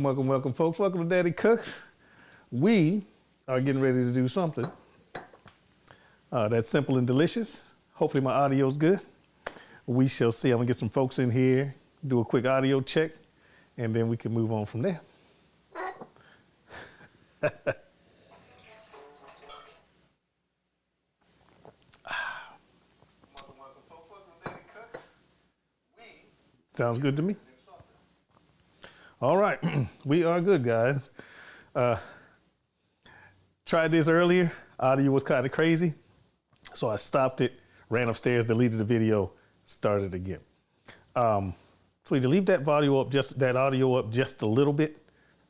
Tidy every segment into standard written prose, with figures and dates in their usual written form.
Welcome, welcome, folks. Welcome to Daddy Cooks. We are getting ready to do something that's simple and delicious. Hopefully my audio's good. We shall see. I'm gonna get some folks in here, do a quick audio check, and then we can move on from there. Sounds good to me. All right, we are good, guys. Tried this earlier. Audio was kind of crazy, so I stopped it, ran upstairs, deleted the video, started again. Sweetie, leave that audio up just a little bit.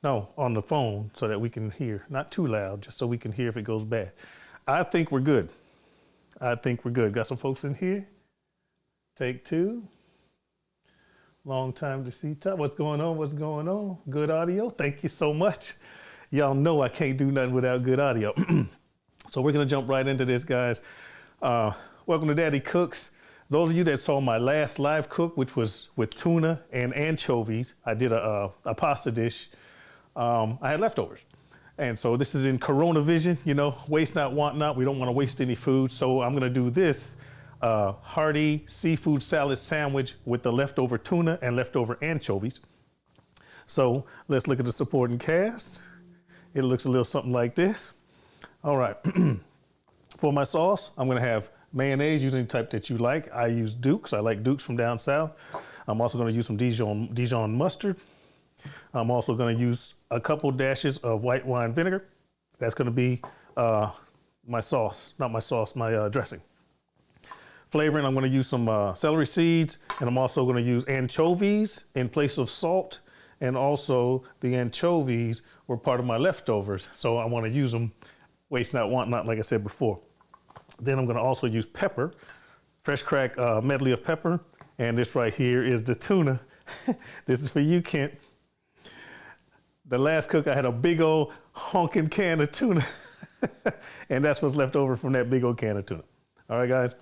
No, on the phone, so that we can hear. Not too loud, just so we can hear if it goes bad. I think we're good. Got some folks in here. Take two. Long time to see. What's going on? Good audio. Thank you so much. Y'all know I can't do nothing without good audio. So we're gonna jump right into this, guys. Welcome to Daddy Cooks. Those of you that saw my last live cook, which was with tuna and anchovies, I did a pasta dish. I had leftovers. And so this is in Corona Vision, you know, waste not, want not. We don't want to waste any food. So I'm gonna do this hearty seafood salad sandwich with the leftover tuna and leftover anchovies. So let's look at the supporting cast. It looks a little something like this. All right, for my sauce, I'm gonna have mayonnaise, using the type that you like. I use Duke's, I like Duke's from down south. I'm also gonna use some Dijon mustard. I'm also gonna use a couple dashes of white wine vinegar. That's gonna be my sauce, my dressing. Flavoring, I'm gonna use some celery seeds, and I'm also gonna use anchovies in place of salt, and also the anchovies were part of my leftovers, so I wanna use them, waste not, want not, like I said before. Then I'm gonna also use pepper, fresh cracked medley of pepper, and this right here is the tuna. This is for you, Kent. The last cook, I had a big old honking can of tuna, and that's what's left over from that big old can of tuna. All right, guys.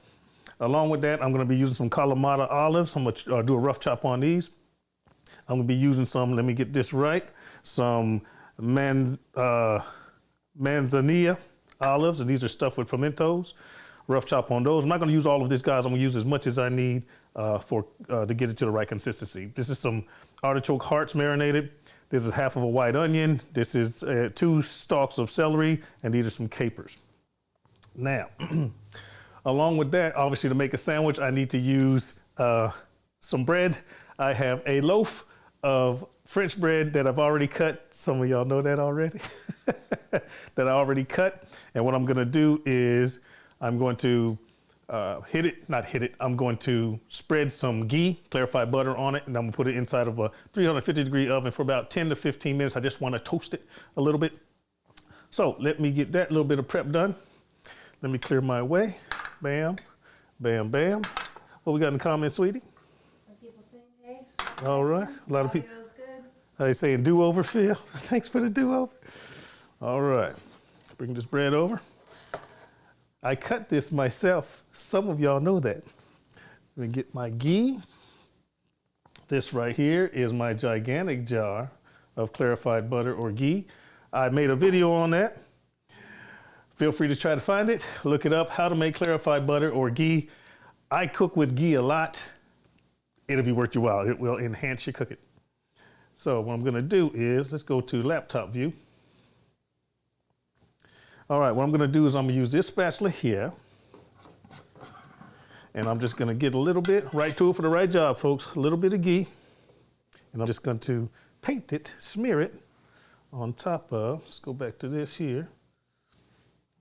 Along with that, I'm gonna be using some Kalamata olives. I'm gonna do a rough chop on these. I'm gonna be using some, let me get this right, some manzanilla olives, and these are stuffed with pimentos. Rough chop on those. I'm not gonna use all of this, guys. I'm gonna use as much as I need to get it to the right consistency. This is some artichoke hearts marinated. This is half of a white onion. This is 2 stalks of celery, and these are some capers. Now, along with that, obviously to make a sandwich, I need to use some bread. I have a loaf of French bread that I've already cut. Some of y'all know that already. That I already cut. And what I'm gonna do is I'm going to I'm going to spread some ghee, clarified butter on it, and I'm gonna put it inside of a 350-degree oven for about 10 to 15 minutes. I just wanna toast it a little bit. So let me get that little bit of prep done. Let me clear my way. Bam, bam, bam. What we got in the comments, sweetie? Some people saying hey. All right, a lot of people. Good. They saying do-over, Phil. Thanks for the do-over. All right, bring this bread over. I cut this myself. Some of y'all know that. Let me get my ghee. This right here is my gigantic jar of clarified butter or ghee. I made a video on that. Feel free to try to find it. Look it up, how to make clarified butter or ghee. I cook with ghee a lot. It'll be worth your while. It will enhance your cooking. So what I'm gonna do is, let's go to laptop view. All right, what I'm gonna do is I'm gonna use this spatula here. And I'm just gonna get a little bit, right tool for the right job, folks, a little bit of ghee. And I'm just going to paint it, smear it on top of, let's go back to this here.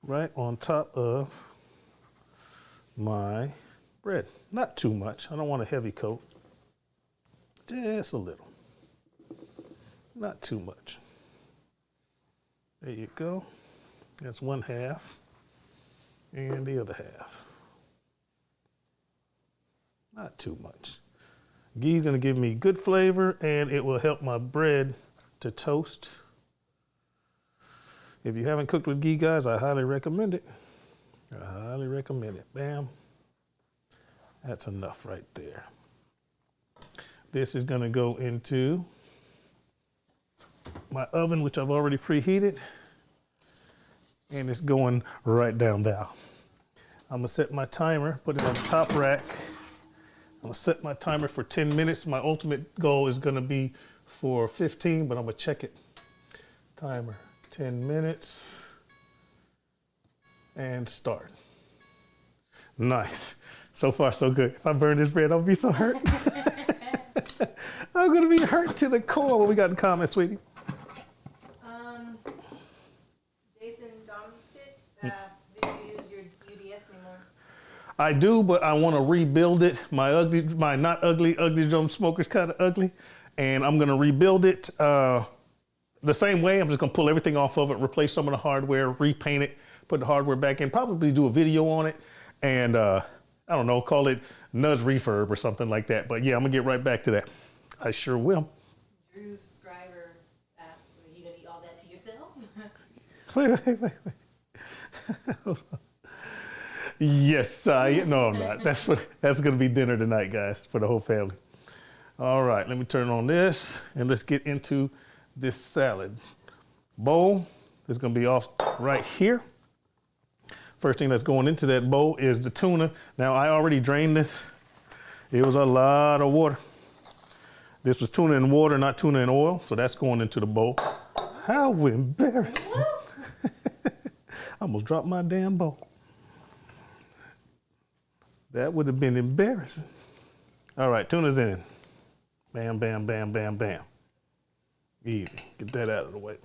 Right on top of my bread. Not too much. I don't want a heavy coat. Just a little. Not too much. There you go. That's one half. And the other half. Not too much. Ghee's gonna give me good flavor, and it will help my bread to toast. If you haven't cooked with ghee, guys, I highly recommend it. I highly recommend it. Bam. That's enough right there. This is gonna go into my oven, which I've already preheated. And it's going right down there. I'm gonna set my timer, put it on the top rack. I'm gonna set my timer for 10 minutes. My ultimate goal is gonna be for 15, but I'm gonna check it. Timer, 10 minutes. And start. Nice. So far, so good. If I burn this bread, I'll be so hurt. I'm gonna be hurt to the core. What we got in comments, sweetie? Jason Domstit asks, do you use your UDS anymore? I do, but I want to rebuild it. My not ugly drum smoker's kind of ugly, and I'm gonna rebuild it the same way. I'm just gonna pull everything off of it, replace some of the hardware, repaint it, put the hardware back in, probably do a video on it, and I don't know, call it Nudge Refurb or something like that. But yeah, I'm gonna get right back to that. I sure will. Drew's Scriber asks, are you gonna eat all that to yourself? Wait. Yes, no, I'm not. That's gonna be dinner tonight, guys, for the whole family. All right, let me turn on this and let's get into this salad bowl. It's gonna be off right here. First thing that's going into that bowl is the tuna. Now I already drained this. It was a lot of water. This was tuna and water, not tuna and oil. So that's going into the bowl. How embarrassing. I almost dropped my damn bowl. That would have been embarrassing. All right, tuna's in. Bam, bam, bam, bam, bam. Easy, get that out of the way.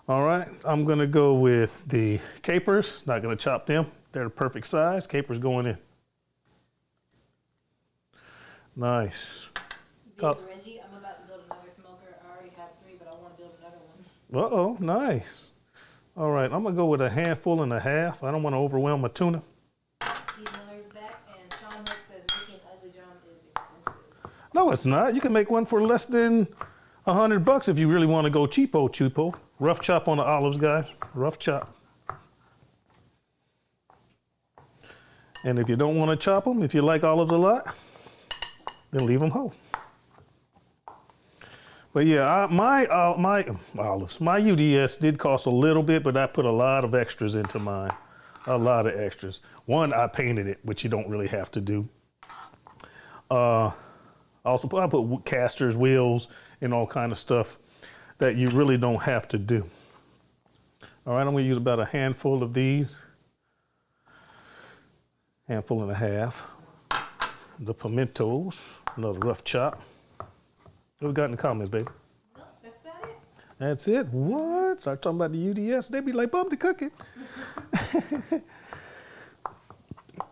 All right, I'm gonna go with the capers. Not gonna chop them. They're the perfect size. Capers going in. Nice. Big Reggie, I'm about to build another smoker. I already have 3, but I want to build another one. Uh-oh, nice. All right, I'm gonna go with a handful and a half. I don't want to overwhelm my tuna. Steve Miller's back, and Sean Hook says making ugly drum is expensive. No, it's not. You can make one for less than $100 if you really want to go cheapo. Rough chop on the olives, guys. Rough chop. And if you don't want to chop them, if you like olives a lot, then leave them whole. But yeah, my olives, my UDS did cost a little bit, but I put a lot of extras into mine. A lot of extras. One, I painted it, which you don't really have to do. I put casters, wheels, and all kind of stuff that you really don't have to do. All right, I'm gonna use about a handful of these. Handful and a half. The pimentos, another rough chop. What we got in the comments, baby? No, that's about it. That's it? What? Start talking about the UDS, they be like, bump the cooking.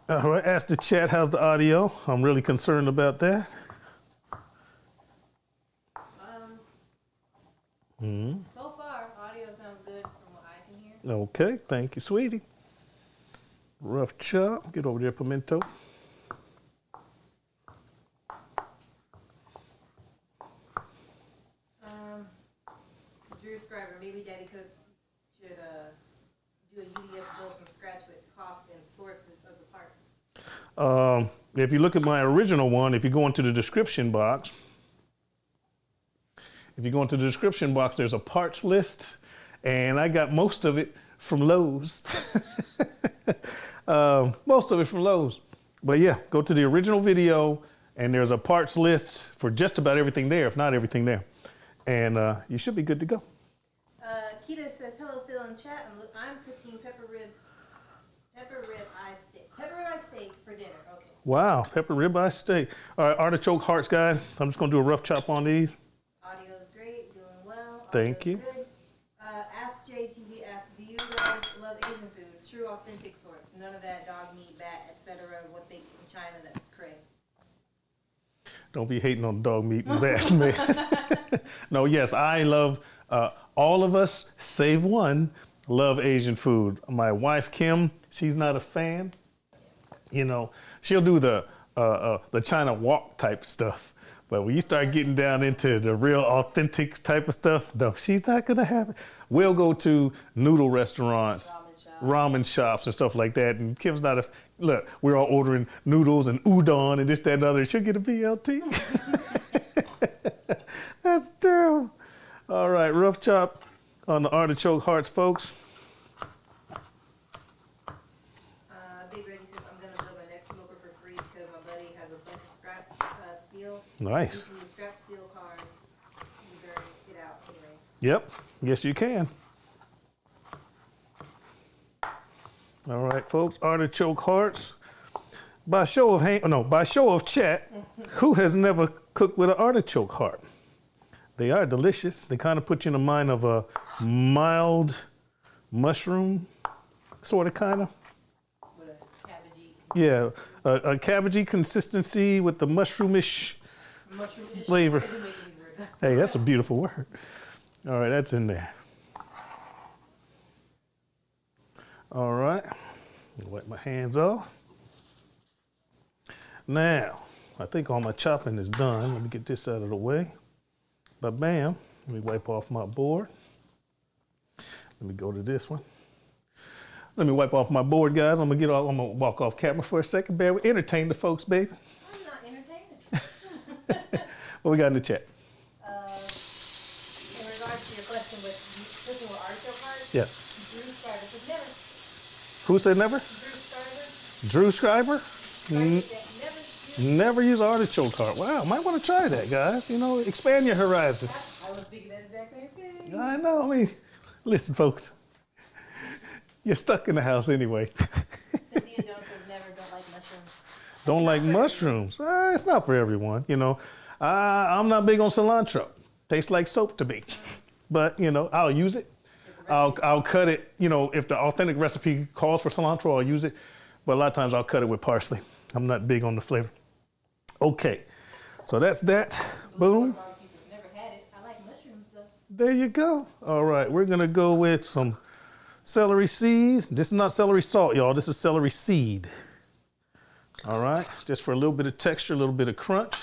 All right, ask the chat, how's the audio? I'm really concerned about that. So far, audio sounds good from what I can hear. Okay, thank you, sweetie. Rough chop, get over there, pimento. Drew Scriber, maybe Daddy Cook should do a UDS build from scratch with cost and sources of the parts. If you look at my original one, if you go into the description box, there's a parts list, and I got most of it from Lowe's. Most of it from Lowe's. But yeah, go to the original video, and there's a parts list for just about everything there, if not everything there. And you should be good to go. Keita says, hello, Phil in chat. I'm cooking pepper rib eye steak for dinner. Okay. Wow, pepper ribeye steak. All right, artichoke hearts, guys. I'm just gonna do a rough chop on these. Audio's great, doing well. Thank you. Good. Ask JTV asks, do you guys love Asian food? True, authentic source. None of that dog meat, bat, etc. What they eat in China, that's cray. Don't be hating on dog meat and bat, man. No, yes, I love, all of us, save one, love Asian food. My wife, Kim, she's not a fan. You know, she'll do the China walk type stuff. But when you start getting down into the real authentic type of stuff, no, she's not gonna have it. We'll go to noodle restaurants, ramen shops and stuff like that. And Kim's not a, look, we're all ordering noodles and udon and this, that, and other. She'll get a BLT. That's terrible. All right, rough chop on the artichoke hearts, folks. Big Reggie says, I'm gonna build my next smoker for free because my buddy has a bunch of scrap steel. Nice. You can use scrap steel cars. You burn it out anyway. Yep, yes you can. All right, folks, artichoke hearts. By show of chat, who has never cooked with an artichoke heart? They are delicious. They kind of put you in the mind of a mild mushroom, sort of, kind of. With a cabbagey. Yeah, a cabbagey consistency with the mushroomish flavor. Hey, that's a beautiful word. All right, that's in there. All right, wipe my hands off. Now, I think all my chopping is done. Let me get this out of the way. But bam, let me wipe off my board. Let me go to this one. Let me wipe off my board, guys. I'm gonna walk off camera for a second. Bear with, entertain the folks, baby. I'm not entertaining. What we got in the chat? In regards to your question with cooking with artichoke hearts, Yes. Drew Scriber says never. Who said never? Drew Scriber. Drew Scriber? Never use artichoke heart. Wow, might want to try that, guys. You know, expand your horizon. I was thinking that exact same thing. I know. I mean, listen, folks. You're stuck in the house anyway. Cynthia Jones says never, don't like mushrooms. Don't like mushrooms. It's not for everyone, you know. I'm not big on cilantro. Tastes like soap to me. But, you know, I'll use it. I'll cut it, you know, if the authentic recipe calls for cilantro, I'll use it. But a lot of times I'll cut it with parsley. I'm not big on the flavor. Okay, so that's that. Boom. Never had it. I like mushrooms though. There you go. All right, we're gonna go with some celery seed. This is not celery salt, y'all. This is celery seed. All right, just for a little bit of texture, a little bit of crunch.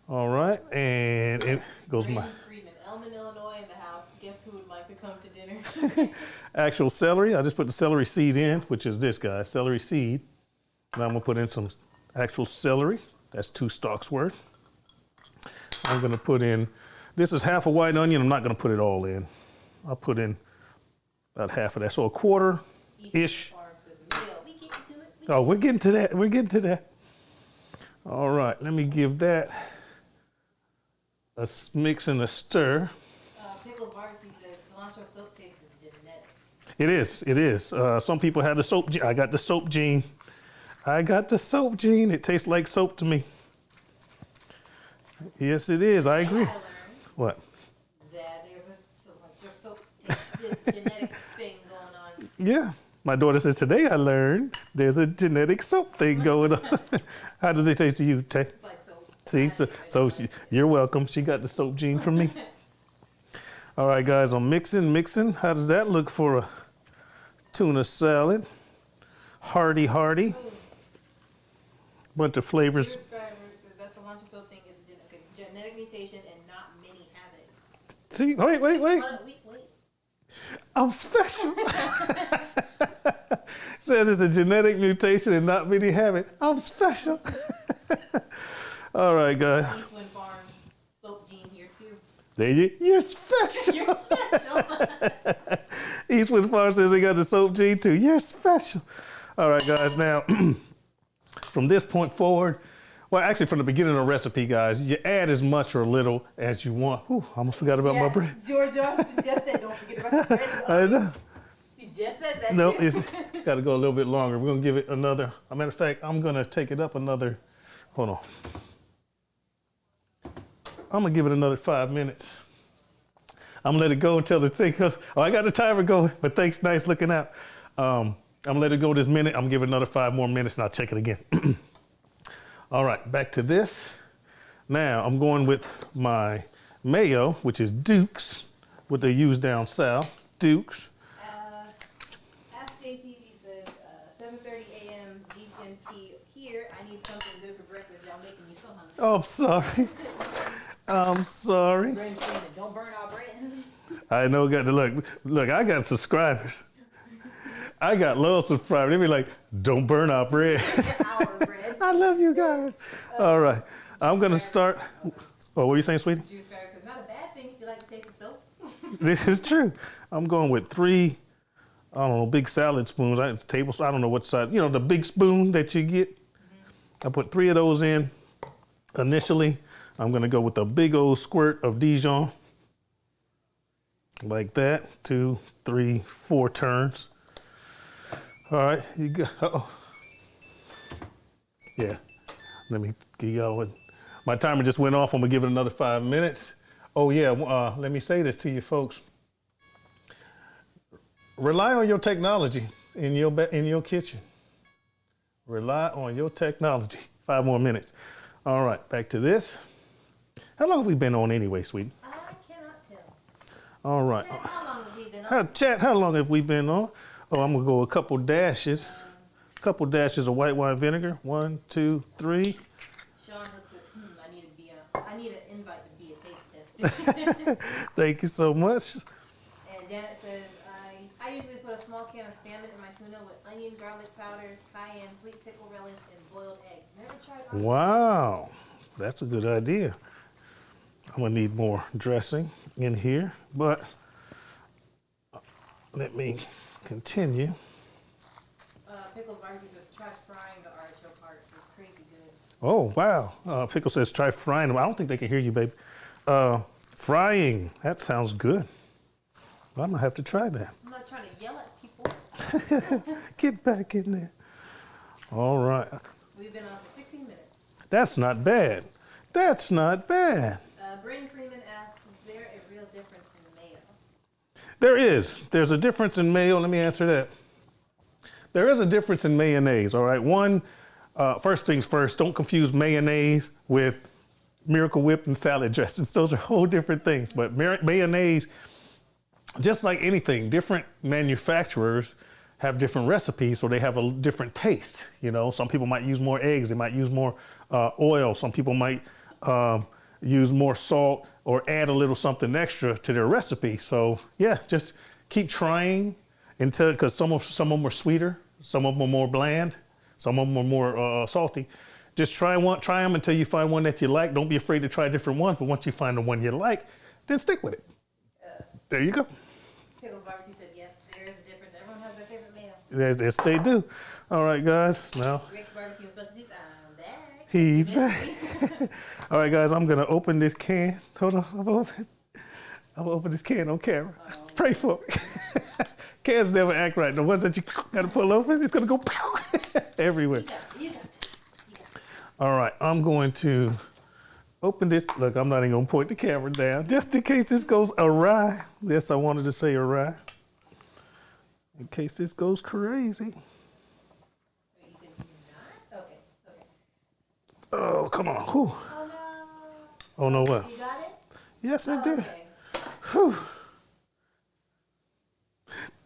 All right, and it goes my... Freeman, Elman, Illinois in the house. Guess who would like to come to dinner? Actual celery. I just put the celery seed in, which is this, guys, celery seed. Now I'm gonna put in some actual celery. That's 2 stalks worth. I'm gonna put in, this is half a white onion. I'm not gonna put it all in. I'll put in about half of that. So a quarter-ish. Oh, we're getting to that. We're getting to that. All right, let me give that a mix and a stir. Pickled barbecue says cilantro soap taste is genetic. It is, it is. Some people have the soap, I got the soap gene. I got the soap gene. It tastes like soap to me. Yes, it is. I agree. What? That there's a cilantro soap genetic thing going on. Yeah. My daughter says, today I learned there's a genetic soap thing going on. How does it taste to you, Tay? Like soap. See, so you're welcome. She got the soap gene from me. All right, guys, I'm mixing. How does that look for a tuna salad? Hearty. Bunch of flavors. That cilantro soap thing is a genetic mutation and not many have it. See, wait. Wait. I'm special. Says it's a genetic mutation and not many have it. I'm special. All right, guys. Eastwind Farm soap gene here too. There you're special. You're special. Eastwood Farm says they got the soap gene too. You're special. All right, guys. Now, from this point forward, well, actually, from the beginning of the recipe, guys, you add as much or little as you want. Whew, I almost forgot about my bread. George Johnson just said, don't forget about the bread. I know. He just said that. No, it's got to go a little bit longer. We're going to give it another, as a matter of fact, I'm going to take it up another, hold on. I'm going to give it another 5 minutes. I'm going to let it go until the thing goes. Oh, I got the timer going, but thanks, nice looking out. I'm going to let it go this minute. I'm going to give it another 5 more minutes and I'll check it again. All right, back to this. Now I'm going with my mayo, which is Duke's, what they use down south, Duke's. Ask JTV says, 7:30 a.m. GMT here. I need something good for breakfast. Y'all making me so hungry. Oh, I'm sorry. I'm sorry. Brandon saying, don't burn our bread. I know, got to look, I got subscribers. I got loyal subscribers. They be like, don't burn our bread. Our bread. I love you guys. All right, I'm gonna start. Oh, what are you saying, sweetie? Juice Guy says, not a bad thing if you like to take a soap. This is true. I'm going with 3, I don't know, big salad spoons. It's tablespoons. I don't know what size. You know, the big spoon that you get. I put 3 of those in initially. I'm going to go with a big old squirt of Dijon. Like that. 2, 3, 4 turns. All right. You go. Uh-oh. Yeah. Let me give y'all one. My timer just went off. I'm going to give it another 5 minutes. Oh, yeah. Let me say this to you folks. Rely on your technology in your kitchen. Rely on your technology. 5 more minutes. All right, back to this. How long have we been on anyway, sweetie? I cannot tell. All right. Chat, how long have we been on? Chat, how long have we been on? Oh, I'm gonna go a couple dashes. A couple dashes of white wine vinegar. 1, 2, 3. Sean looks at, I need an invite to be a taste tester. Thank you so much. And Janet says, I usually put a small can of salmon in my tuna with onion, garlic powder, cayenne, sweet pickle relish, and boiled eggs. Never tried onion. Wow, that's a good idea. I'm gonna need more dressing in here, but let me continue. Pickle barbecue says, try frying the artichoke hearts. It's crazy good. Oh, wow. Pickle says try frying them. I don't think they can hear you, baby. Frying, that sounds good. I'm gonna have to try that. I'm not trying to yell at people. Get back in there. All right. We've been on for 16 minutes. That's not bad. That's not bad. Brayden Freeman asks, is there a real difference in mayo? There is. There's a difference in mayo. Let me answer that. There is a difference in mayonnaise, all right? First things first, don't confuse mayonnaise with Miracle Whip and salad dressings. Those are whole different things. But mayonnaise, just like anything, different manufacturers have different recipes, so they have a different taste. You know, some people might use more eggs, they might use more oil. Some people might use more salt or add a little something extra to their recipe. So yeah, just keep trying until, because some of them are sweeter, some of them are more bland, some of them are more salty. Just try them until you find one that you like. Don't be afraid to try different ones, but once you find the one you like, then stick with it. There you go. Pickles Barbecue said, yes, there is a difference. Everyone has their favorite mayo. Yes, they do. All right, guys. Now, Rick's Barbecue and Specialties, I'm back. he's back. All right, guys, I'm going to open this can. Hold on. I'm going to open this can on camera. Pray for me. Cans never act right. The ones that you got to pull open, it's going to go everywhere. You got it. All right, I'm going to open this. Look, I'm not even going to point the camera down, just in case this goes awry. Yes, I wanted to say awry. In case this goes crazy. Okay. Oh, come on. Whew. Oh, no. Oh, no, what? You got it? Yes, I did. Okay. Whew.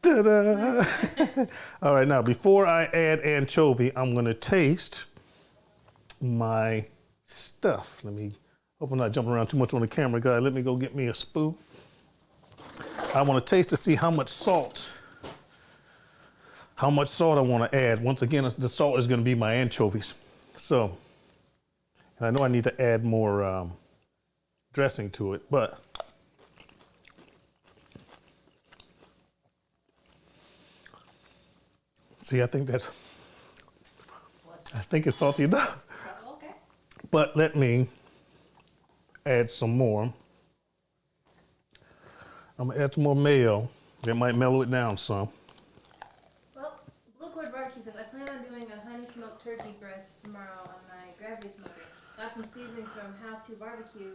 Ta-da. All right, now, before I add anchovy, I'm going to taste my stuff. Hope I'm not jumping around too much on the camera, guys. Let me go get me a spoon. I want to taste to see how much salt I want to add. Once again, the salt is going to be my anchovies. So, and I know I need to add more dressing to it, but see, I think it's salty enough. Okay. But let me add some more. I'm gonna add some more mayo. That might mellow it down some. Well, Blue Cord Barbecue says, I plan on doing a honey smoked turkey breast tomorrow on my gravity smoker. Got some seasonings from How to Barbecue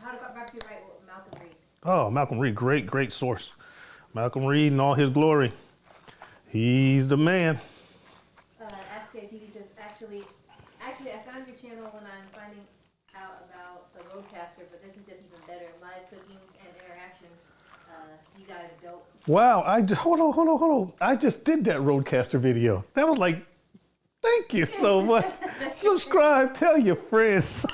Right with Malcolm Reed. Oh, Malcolm Reed, great source. Malcolm Reed in all his glory. He's the man. Ask JTV says, actually, I found your channel when I'm finding out about the Roadcaster, but this is just even better. Live cooking and interactions. You guys dope. Wow, hold on. I just did that Roadcaster video. That was like, thank you so much. Subscribe, tell your friends.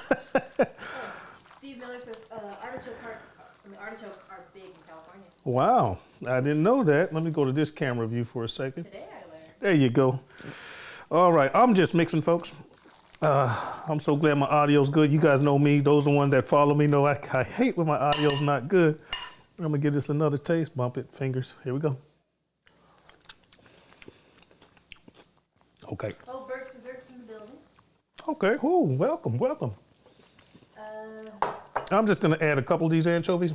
Steve Miller says, artichokes are big in California. Wow, I didn't know that. Let me go to this camera view for a second. Today I learned. There you go. All right, I'm just mixing, folks. I'm so glad my audio's good. You guys know me. Those are the ones that follow me know I hate when my audio's not good. I'm gonna give this another taste. Bump it, fingers. Here we go. Okay. Oh, Burt's Desserts in the building. Okay. Ooh, welcome, welcome. I'm just gonna add a couple of these anchovies,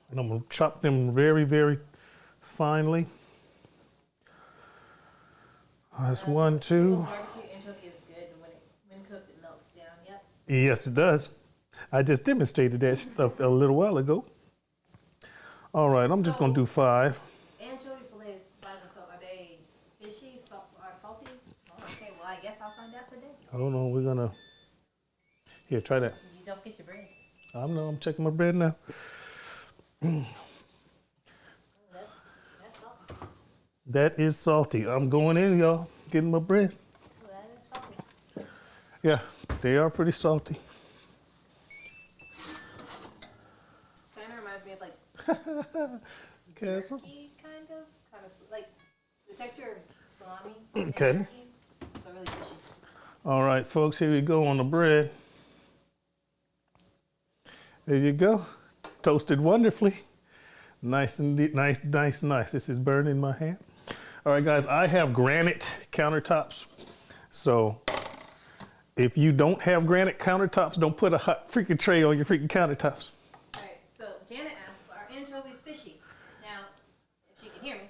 and I'm gonna chop them very, very finely. That's one, two. Barbecue anchovy is good, and when cooked, it melts down. Yep. Yes, it does. I just demonstrated that stuff a little while ago. All right, I'm just gonna do 5. Anchovy fillets by themselves, are they fishy, or salty? Oh, okay, well, I guess I'll find out today. Hold on, we're gonna. Here, try that. You don't get your bread. I'm checking my bread now. Oh, that's salty. That is salty. I'm going in, y'all. Getting my bread. Oh, that is salty. Yeah, they are pretty salty. Kind of reminds me of like Castle. jerky, kind of like the texture of salami. Okay. And jerky, but really fishy. All right, folks, here we go on the bread. There you go. Toasted wonderfully. Nice and nice, nice, nice. This is burning my hand. All right, guys, I have granite countertops. So if you don't have granite countertops, don't put a hot freaking tray on your freaking countertops. All right, so Janet asks, are anchovies fishy? Now, if she can hear me,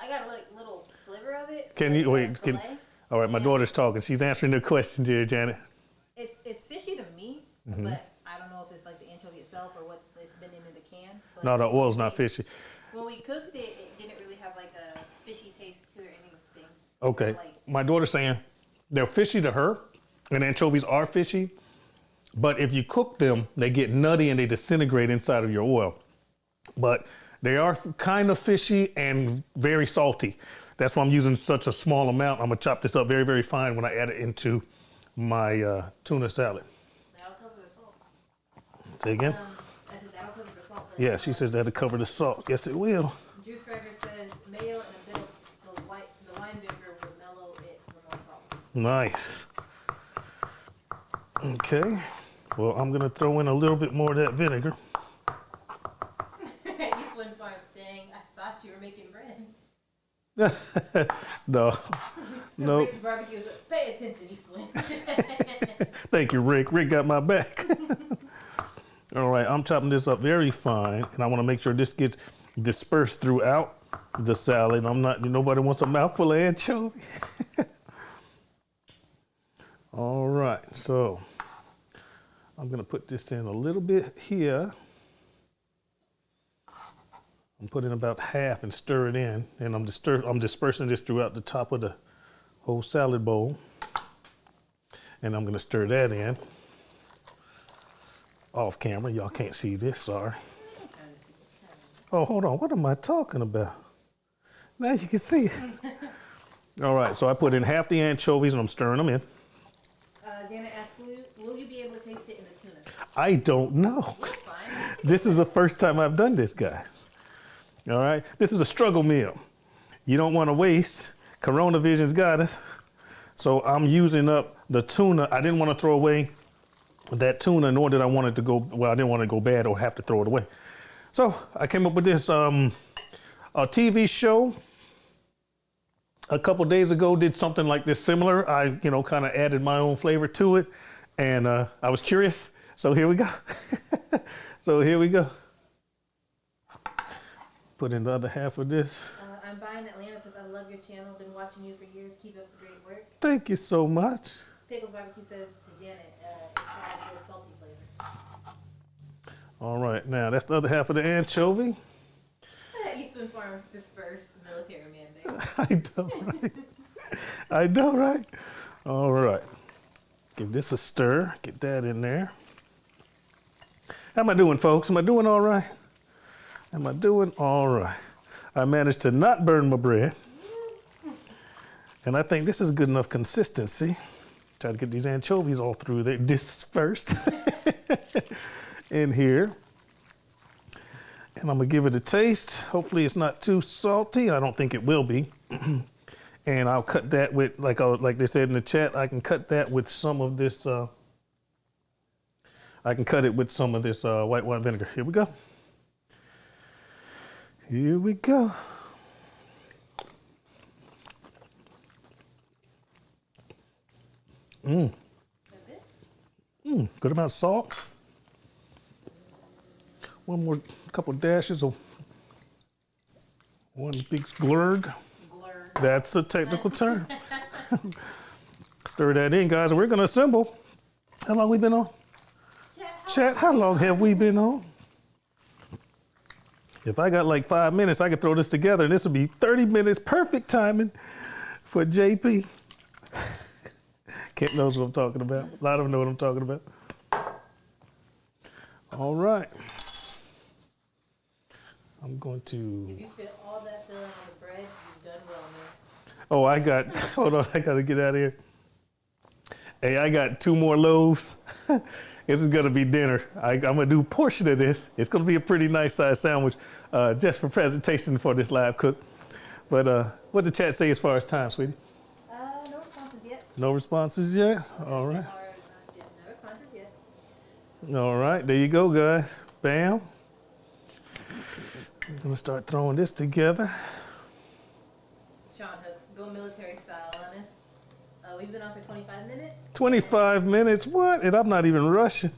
I got a little sliver of it. Can you wait? Fillet. All right, my daughter's talking. She's answering the questions here, Janet. It's fishy to me, but I don't know if it's like the anchovy itself or what it's been in the can. But No, the oil's not fishy. when we cooked it, it didn't really have like a fishy taste to it or anything. Okay. Like, My daughter's saying they're fishy to her, and anchovies are fishy, but if you cook them, they get nutty and they disintegrate inside of your oil. But they are kind of fishy and very salty. That's why I'm using such a small amount. I'm gonna chop this up very, very fine when I add it into my tuna salad. that'll cover the salt. Say again? I said that'll cover the salt. Yeah, she says that'll cover the salt. Yes, it will. Juice Cracker says mayo and a bit of the wine vinegar would mellow it for no salt. Nice. Okay. Well, I'm gonna throw in a little bit more of that vinegar. East Wind Farms saying, I thought you were making bread. No. No. Rick's Barbecue says, pay attention, East Wind. Thank you, Rick. Rick got my back. All right, I'm chopping this up very fine, and I want to make sure this gets dispersed throughout the salad. Nobody wants a mouthful of anchovy. All right, so I'm gonna put this in a little bit here. I'm putting about half and stir it in, and I'm dispersing this throughout the top of the whole salad bowl. And I'm gonna stir that in. Off camera, y'all can't see this, sorry. Oh, hold on, what am I talking about? Now you can see it. All right, so I put in half the anchovies and I'm stirring them in. Janet asks, will you be able to taste it in the tuna? I don't know. You're fine. This is the first time I've done this, guys. All right, this is a struggle meal. You don't want to waste. Corona Vision's got us. So I'm using up the tuna. I didn't want to throw away that tuna, nor did I want it to go, well, I didn't want it to go bad or have to throw it away. So I came up with this, a TV show a couple days ago did something like this similar. I, kind of added my own flavor to it, and I was curious. So here we go. So here we go. Put in the other half of this. I'm buying Atlanta says, I love your channel. Been watching you for years. Keep up the great work. Thank you so much. Pickles Barbecue says to Janet, it's got a good salty flavor. All right, now that's the other half of the anchovy. Eastwood Farms dispersed military mandate. I know, right? I know, right? All right. Give this a stir. Get that in there. How am I doing, folks? Am I doing all right? Am I doing all right? I managed to not burn my bread. And I think this is good enough consistency. Try to get these anchovies all through there, dispersed in here. And I'm gonna give it a taste. Hopefully it's not too salty. I don't think it will be. And I'll cut that with, like they said in the chat, I can cut that with some of this, I can cut it with some of this white wine vinegar. Here we go. Here we go. Good amount of salt. One more, couple dashes of one big sglurg. That's a technical term. Stir that in, guys. We're gonna assemble. How long we been on? Chat, how long have we been on? If I got like 5 minutes, I could throw this together and this would be 30 minutes, perfect timing for JP. Kent knows what I'm talking about. A lot of them know what I'm talking about. All right. I'm going to. If you feel all that filling on the bread, you've done well, man. Oh, hold on, I gotta get out of here. Hey, I got 2 more loaves. This is gonna be dinner. I'm gonna do a portion of this. It's gonna be a pretty nice size sandwich, just for presentation for this live cook. But what the chat say as far as time, sweetie? No responses yet. No responses yet? All right. No responses yet. All right, there you go, guys. Bam. We're gonna start throwing this together. Sean Hooks, go military style on us. We've been on for 25 minutes. 25 minutes, what? And I'm not even rushing.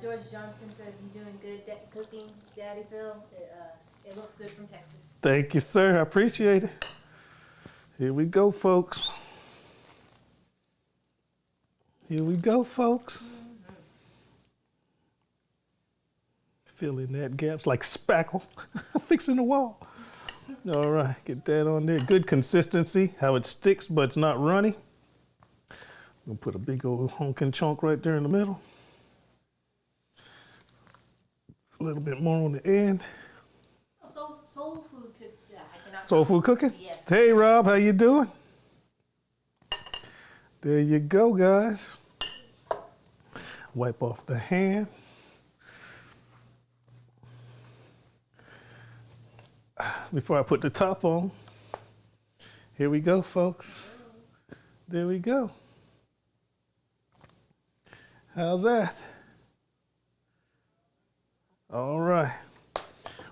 George Johnson says you're doing good cooking, Daddy Phil. It looks good from Texas. Thank you, sir. I appreciate it. Here we go, folks. Here we go, folks. Filling that gaps like spackle, fixing the wall. All right, get that on there. Good consistency, how it sticks, but it's not runny. I'm gonna put a big old honking chunk right there in the middle. A little bit more on the end. Soul food could, yeah, I cannot. Soul food cooking? Yes. Hey, Rob, how you doing? There you go, guys. Wipe off the hand. Before I put the top on, here we go, folks. There we go. How's that? All right.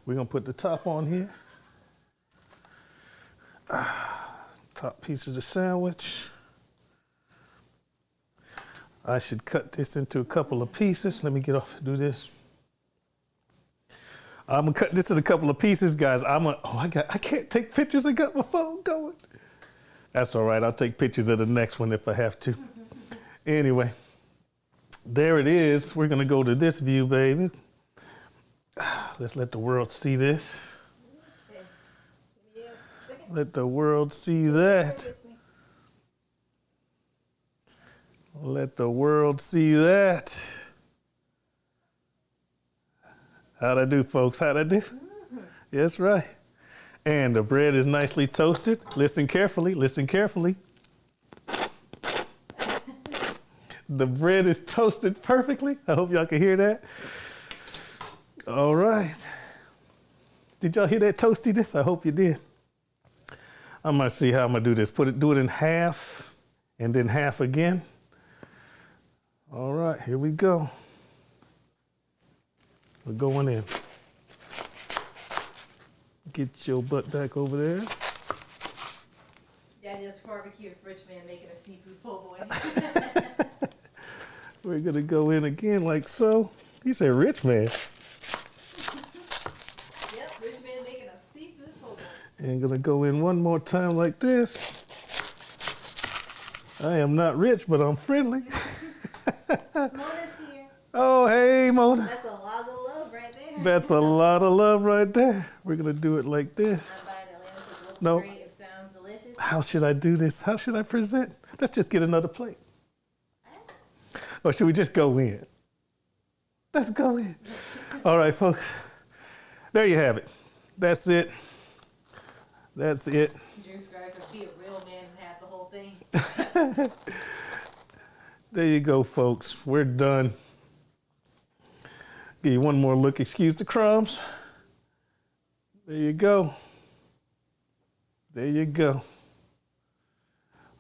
We're gonna put the top on here. Top piece of the sandwich. I should cut this into a couple of pieces. Let me get off, do this. I'm gonna cut this in a couple of pieces, guys. I can't take pictures. I got my phone going. That's all right. I'll take pictures of the next one if I have to. Anyway, there it is. We're gonna go to this view, baby. Let's let the world see this. Let the world see that. Let the world see that. How'd I do, folks? How'd I do? That's right. And the bread is nicely toasted. Listen carefully, listen carefully. The bread is toasted perfectly. I hope y'all can hear that. All right. Did y'all hear that toastiness? I hope you did. I'm gonna see how I'm gonna do this. Do it in half and then half again. All right, here we go. We're going in. Get your butt back over there. Daddy just barbecued rich man making a seafood po' boy. We're gonna go in again like so. He said rich man. Yep, rich man making a seafood po' boy. And gonna go in one more time like this. I am not rich, but I'm friendly. Mona's here. Oh, hey, Mona. That's a lot of love right there. That's a lot of love right there. We're gonna do it like this. I'm buying Atlanta. It looks No. great. It sounds delicious. How should I do this? How should I present? Let's just get another plate. Or should we just go in? Let's go in. All right, folks. There you have it. That's it. That's it. Drew Scribes says, be a real man and have the whole thing. There you go, folks. We're done. Give you one more look. Excuse the crumbs. There you go. There you go.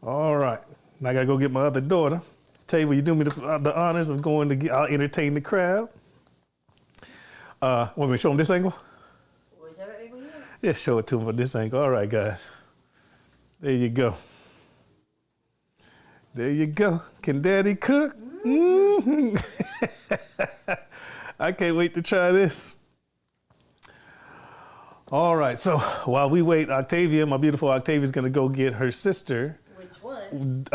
All right. Now I gotta go get my other daughter. Tell you, will you do me the honors of going to get, I'll entertain the crowd. Want me to show them this angle? Whichever angle you want. Yeah, show it to them from this angle. All right, guys. There you go. There you go. Can Daddy cook? Mm-hmm. I can't wait to try this. All right, so while we wait, Octavia, my beautiful Octavia, is gonna go get her sister, Which one?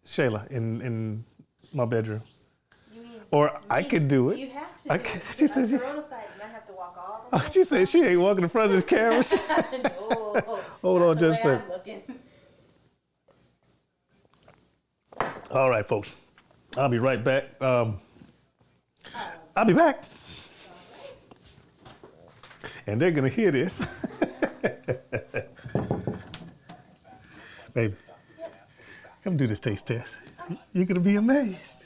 Shayla, in my bedroom. You mean Or I could do it. you have to. I do it. She said she, Corona side, and I have to walk all the way. she said she ain't walking in front of this camera. No, Hold not on the just a way sec. I'm looking. All right, folks. I'll be right back. I'll be back. And they're gonna hear this. Baby, come do this taste test. You're gonna be amazed.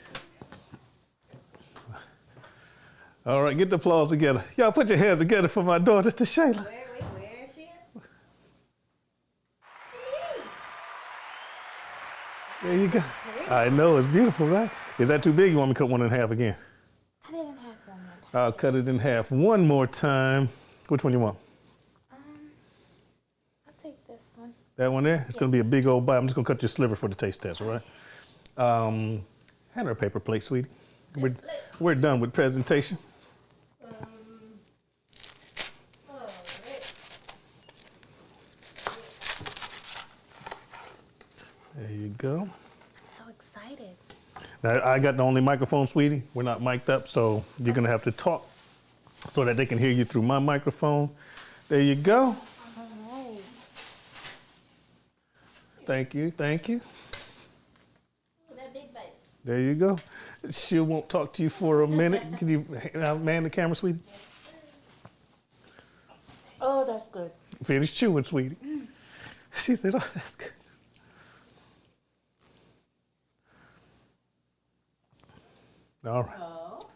All right, get the applause together. Y'all put your hands together for my daughter, to Shayla. Where is she at? There you go. I know, it's beautiful, right? Is that too big? You want me to cut one in half again? I didn't have one more time. I'll cut it in half one more time. Which one you want? I'll take this one. That one there? It's gonna be a big old bite. I'm just gonna cut your sliver for the taste test, all right? Hand her a paper plate, sweetie. We're done with presentation. There you go. So excited. Now, I got the only microphone, sweetie. We're not mic'd up, so you're gonna have to talk so that they can hear you through my microphone. There you go. All right. Thank you, thank you. That big bite. There you go. She won't talk to you for a minute. Can you man the camera, sweetie? Oh, that's good. Finish chewing, sweetie. She said, oh, that's good. All right. Oh.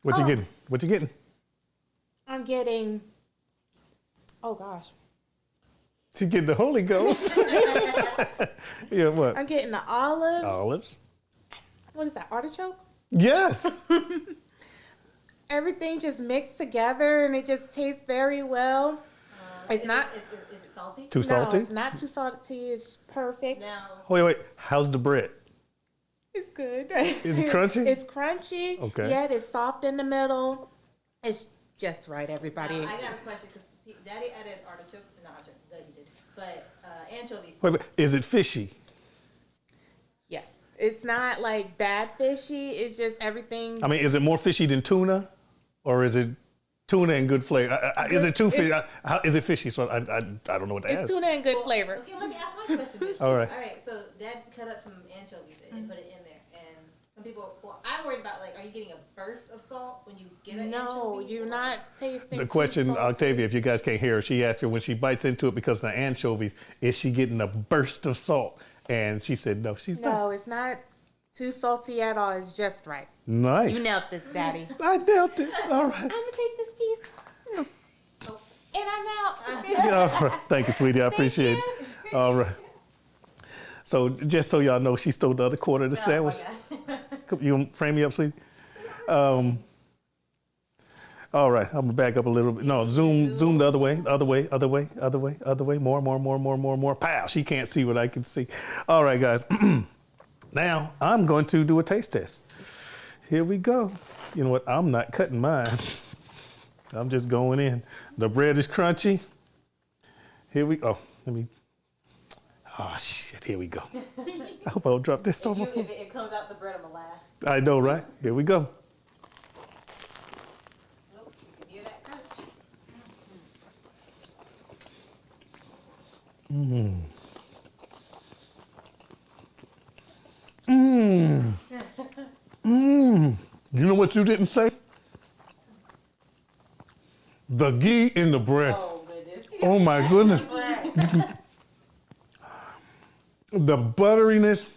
What you getting? What you getting? I'm getting. Oh gosh. She getting the Holy Ghost. Yeah, what? I'm getting the olives. Olives. What is that? Artichoke? Yes. Everything just mixed together and it just tastes very well. It's not. Is it salty? Too salty? No, it's not too salty. It's perfect. Now, Wait. How's the bread? It's good. Is it crunchy? It's crunchy. Okay. Yet it's soft in the middle. It's just right, everybody. I got a question because Daddy added artichoke. No, artichoke. That he did. But anchovies. Wait. Is it fishy? Yes. It's not like bad fishy. It's just everything. I mean, is it more fishy than tuna, or is it tuna and good flavor? Is it too fishy? Is it fishy? So I don't know what to It's ask. tuna and good flavor. Okay, let me ask my question. Then. All right. All right. So Dad cut up some anchovies and put it in there, and some people. Well, I'm worried about like, are you getting a burst of salt when you get an No, anchovy? you're not tasting. The too question, salty. Octavia, if you guys can't hear her, she asked her when she bites into it because of the anchovies, is she getting a burst of salt? And she said, no, she's not. No, it's not too salty at all. It's just right. Nice. You nailed this, Daddy. I nailed it. All right. I'm gonna take this piece. And I'm out. Yeah, all right. Thank you, sweetie. I appreciate it. All right. So just so y'all know, she stole the other quarter of the sandwich. You gonna frame me up, sweetie? All right, I'm gonna back up a little bit. No, zoom the other way, other way. More. Pow! She can't see what I can see. All right, guys. Now I'm going to do a taste test. Here we go. You know what? I'm not cutting mine. I'm just going in. The bread is crunchy. Here we go. Oh shit! Here we go. I hope I don't drop this on my phone. If it comes out the bread, I'm gonna laugh. I know, right? Here we go. Nope, you can hear that crunch. You know what you didn't say? The ghee in the bread. Oh goodness. Oh my goodness. The butteriness,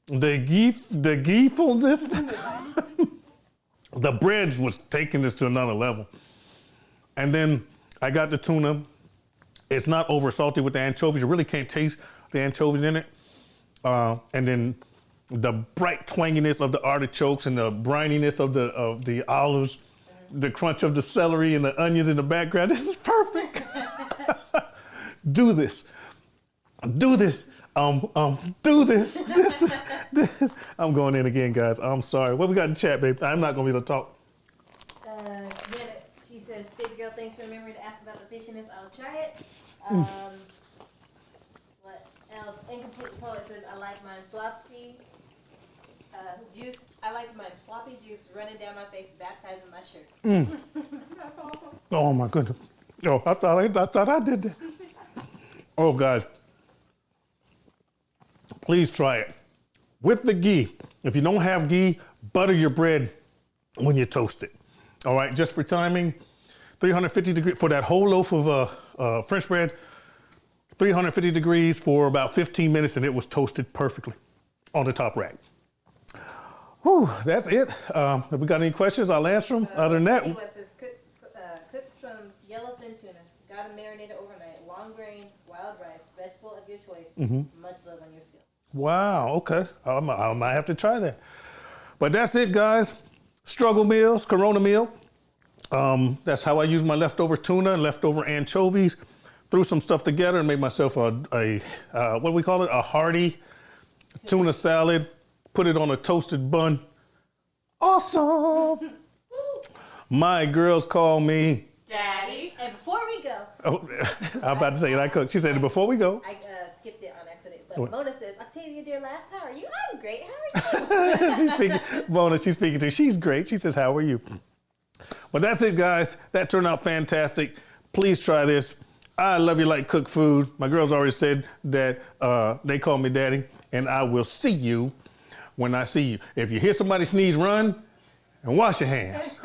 the gheefulness. The breads was taking this to another level. And then I got the tuna. It's not over salty with the anchovies. You really can't taste the anchovies in it. And then the bright twanginess of the artichokes and the brininess of the olives, the crunch of the celery and the onions in the background. This is perfect. Do this. Do this. Do this. This. I'm going in again, guys. I'm sorry. What we got in chat, babe? I'm not going to be able to talk. Janet, she says, baby girl, thanks for remembering to ask about the fishiness. I'll try it. What else? Incomplete Poet says, I like mine sloppy juice. I like mine sloppy juice running down my face, baptized in my shirt. That's awesome. Oh, my goodness. Oh, I thought I did that. Oh, guys. Please try it. With the ghee. If you don't have ghee, butter your bread when you toast it. All right, just for timing, 350 degrees for that whole loaf of French bread, 350 degrees for about 15 minutes, and it was toasted perfectly on the top rack. Whew, that's it. If we got any questions, I'll answer them. Other than that, Web says, cook some yellowfin tuna. Got to marinate it overnight. Long grain, wild rice, vegetable of your choice. Much love on your skills. wow, okay. I might have to try that. But that's it, guys. Struggle meals, Corona meal. That's how I use my leftover tuna and leftover anchovies. Threw some stuff together and made myself a what do we call it? A hearty tuna salad. Put it on a toasted bun. Awesome. My girls call me Daddy. And before we go, oh, I'm about to say it. I cooked. She said, before we go. I skipped it on accident, but Mona says, Octavia, dear last, how are you? I'm great. How are you? She's speaking, Mona, she's speaking to. She's great. She says, how are you? But that's it, guys. That turned out fantastic. Please try this. I love you like cooked food. My girls already said that they call me daddy, and I will see you when I see you. If you hear somebody sneeze, run and wash your hands.